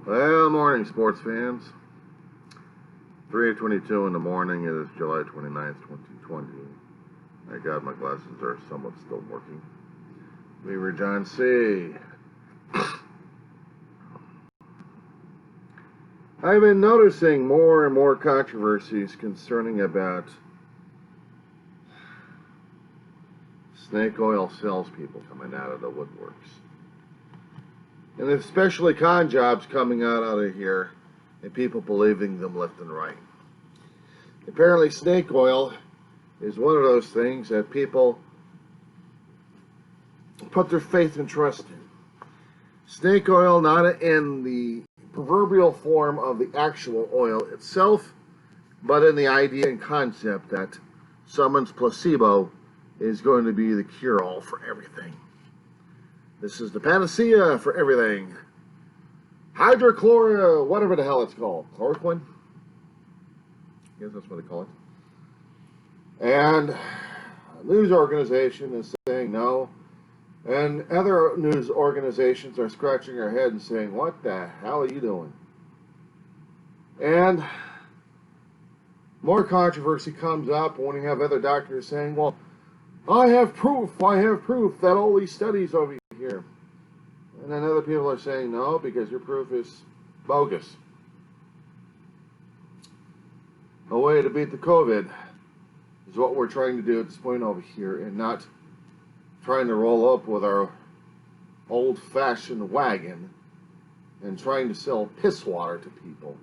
Well, morning, sports fans. 3:22 in the morning. It is July 29th, 2020. Thank God my glasses are somewhat still working. Weaver John C. I've been noticing more and more controversies concerning about snake oil salespeople coming out of the woodworks. And especially con jobs coming out of here and people believing them left and right. Apparently snake oil is one of those things that people put their faith and trust in. Snake oil, not in the proverbial form of the actual oil itself, but in the idea and concept that someone's placebo is going to be the cure-all for everything. This is the panacea for everything. Hydrochlor, whatever the hell it's called. Chloroquine? I guess that's what they call it. And a news organization is saying no. And other news organizations are scratching their head and saying, what the hell are you doing? And more controversy comes up when you have other doctors saying, well, I have proof that all these studies over here. And then other people are saying no, because your proof is bogus. A way to beat the COVID is what we're trying to do at this point over here, and not trying to roll up with our old-fashioned wagon and trying to sell piss water to people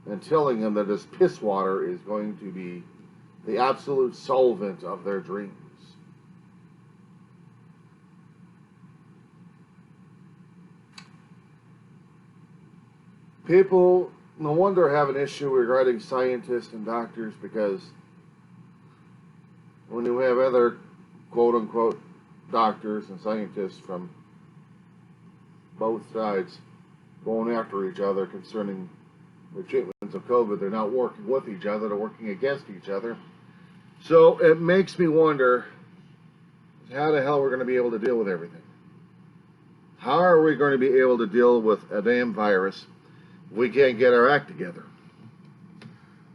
and telling them that this piss water is going to be the absolute solvent of their dreams. People, no wonder, have an issue regarding scientists and doctors, because when you have other quote-unquote doctors and scientists from both sides going after each other concerning the treatments of COVID, they're not working with each other, they're working against each other. So it makes me wonder how the hell we're going to be able to deal with everything. How are we going to be able to deal with a damn virus if we can't get our act together?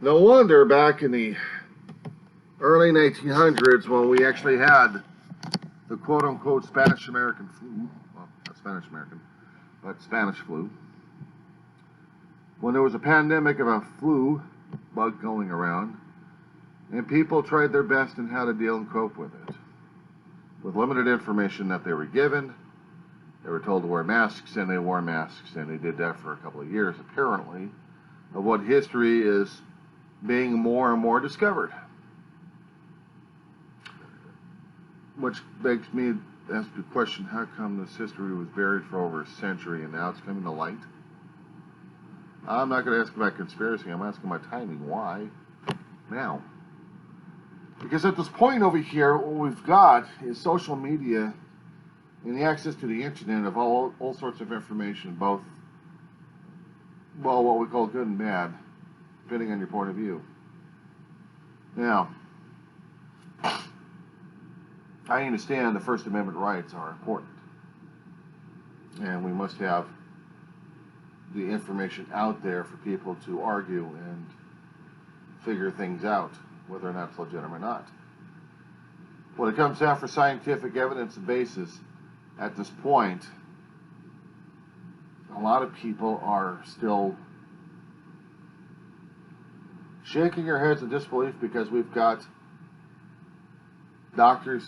No wonder back in the early 1900s, when we actually had the quote-unquote Spanish-American flu, well, not Spanish-American, but Spanish flu, when there was a pandemic of a flu bug going around, and people tried their best in how to deal and cope with it. With limited information that they were given, they were told to wear masks, and they wore masks, and they did that for a couple of years, apparently, of what history is being more and more discovered. Which begs me to ask the question, how come this history was buried for over a century and now it's coming to light? I'm not going to ask about conspiracy, I'm asking about timing. Why now? Because at this point over here, what we've got is social media and the access to the internet of all sorts of information, both, well, what we call good and bad, depending on your point of view. Now, I understand the First Amendment rights are important, and we must have the information out there for people to argue and figure things out, whether or not it's legitimate or not. When it comes down for scientific evidence and basis, at this point, a lot of people are still shaking their heads in disbelief, because we've got doctors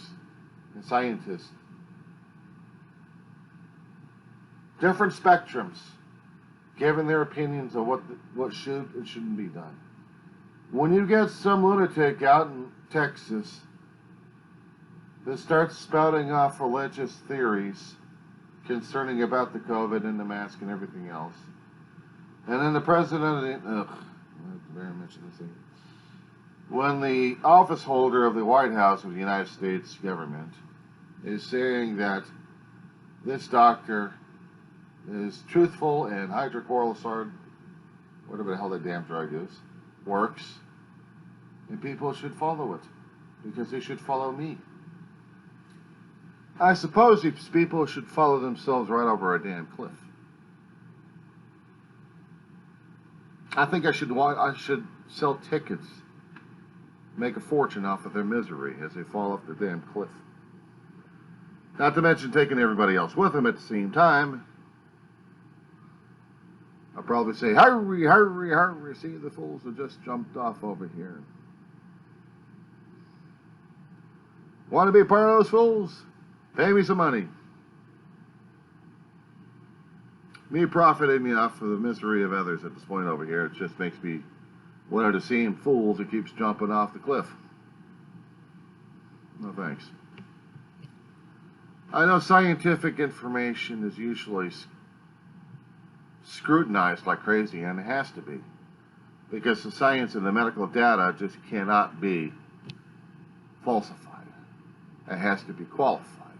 and scientists, different spectrums, giving their opinions of what should and shouldn't be done. When you get some lunatic out in Texas that starts spouting off religious theories concerning about the COVID and the mask and everything else, and then the president of the, when the office holder of the White House of the United States government is saying that this doctor is truthful and hydrochloroquine, whatever the hell that damn drug is, works, and people should follow it, because they should follow me. I suppose these people should follow themselves right over a damn cliff. I think I should sell tickets, make a fortune off of their misery as they fall off the damn cliff. Not to mention taking everybody else with them at the same time. I'll probably say, hurry, hurry, hurry, see the fools have just jumped off over here. Want to be a part of those fools? Pay me some money. Me profiting off of the misery of others at this point over here, it just makes me one of the same fools that keeps jumping off the cliff. No thanks. I know scientific information is usually scrutinized like crazy, and it has to be, because the science and the medical data just cannot be falsified. It has to be qualified.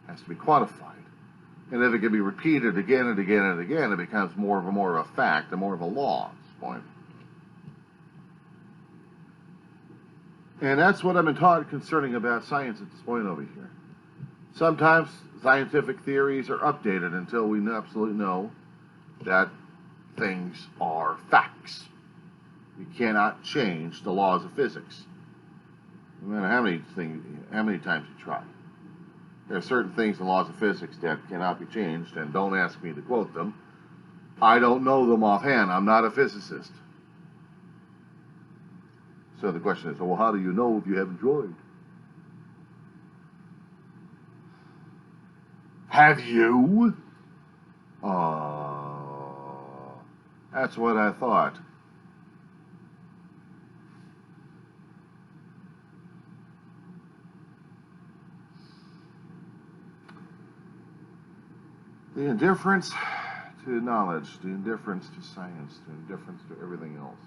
It has to be quantified. And if it can be repeated again and again and again, it becomes more of a fact and more of a law at this point. And that's what I've been taught concerning about science at this point over here. Sometimes scientific theories are updated until we absolutely know that things are facts. You cannot change the laws of physics, no matter how many times you try. There are certain things in laws of physics that cannot be changed, and don't ask me to quote them. I don't know them offhand. I'm not a physicist. So the question is, well, how do you know if you haven't tried? Have you? That's what I thought. The indifference to knowledge, the indifference to science, the indifference to everything else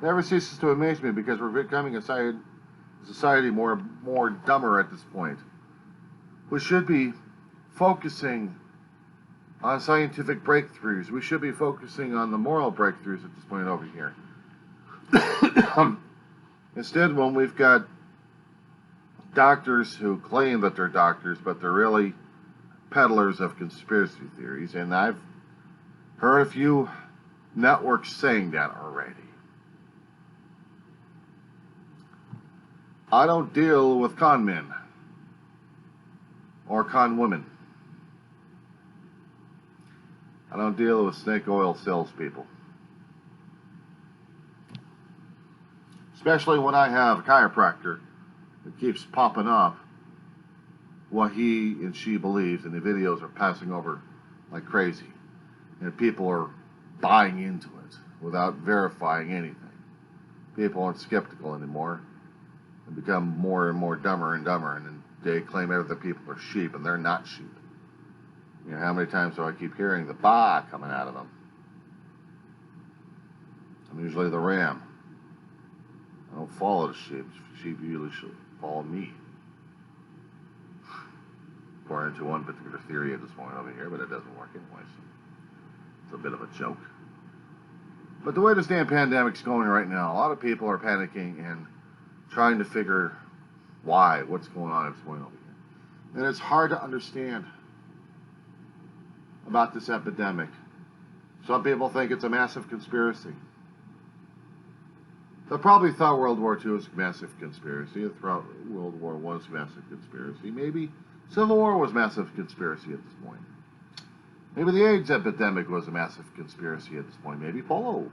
never ceases to amaze me, because we're becoming a society more dumber at this point. We should be focusing on scientific breakthroughs. We should be focusing on the moral breakthroughs at this point over here. Instead, when we've got doctors who claim that they're doctors, but they're really peddlers of conspiracy theories, and I've heard a few networks saying that already. I don't deal with con men or con women. I don't deal with snake oil salespeople. Especially when I have a chiropractor that keeps popping up what he and she believes, and the videos are passing over like crazy. And people are buying into it without verifying anything. People aren't skeptical anymore and become more and more dumber and dumber, and then they claim other people are sheep, and they're not sheep. You know, how many times do I keep hearing the baa coming out of them? I'm usually the ram. I don't follow the sheep. Sheep usually should follow me. According to one particular theory at this point over here, but it doesn't work anyway, so it's a bit of a joke. But the way this damn pandemic's going right now, a lot of people are panicking and trying to figure what's going on at this point over here. And it's hard to understand about this epidemic. Some people think it's a massive conspiracy. They probably thought World War II was a massive conspiracy. They thought World War I was a massive conspiracy. Maybe Civil War was a massive conspiracy at this point. Maybe the AIDS epidemic was a massive conspiracy at this point. Maybe polio,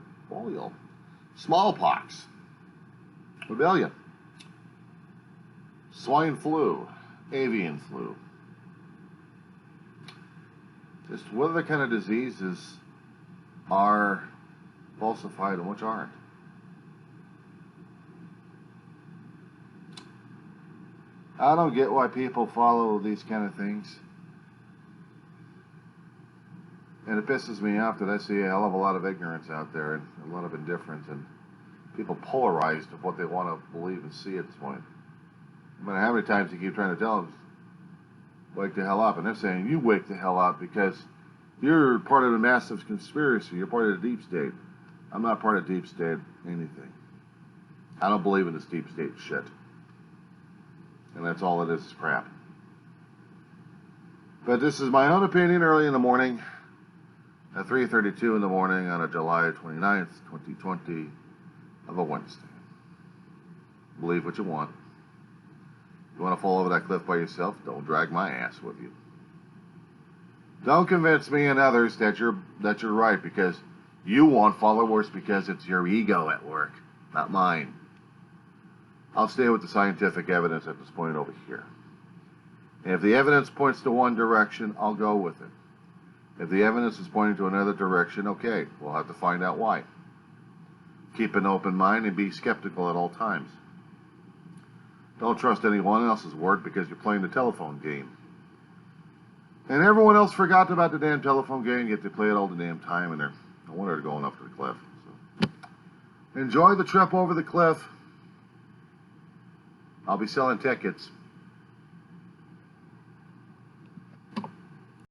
smallpox, rebellion, swine flu, avian flu. Just what other kind of diseases are falsified and which aren't? I don't get why people follow these kind of things. And it pisses me off that I see a hell of a lot of ignorance out there and a lot of indifference and people polarized of what they want to believe and see at this point. No matter how many times you keep trying to tell them, wake the hell up. And they're saying, you wake the hell up because you're part of a massive conspiracy. You're part of the deep state. I'm not part of deep state anything. I don't believe in this deep state shit. And that's all it is crap. But this is my own opinion early in the morning. at 3:32 in the morning on a July 29th, 2020 of a Wednesday. Believe what you want. If you want to fall over that cliff by yourself, don't drag my ass with you. Don't convince me and others that you're right because you want followers because it's your ego at work, not mine. I'll stay with the scientific evidence at this point over here. And if the evidence points to one direction, I'll go with it. If the evidence is pointing to another direction, okay, we'll have to find out why. Keep an open mind and be skeptical at all times. Don't trust anyone else's word because you're playing the telephone game. And everyone else forgot about the damn telephone game, yet they play it all the damn time, and no wonder they're going up to the cliff. So, enjoy the trip over the cliff. I'll be selling tickets.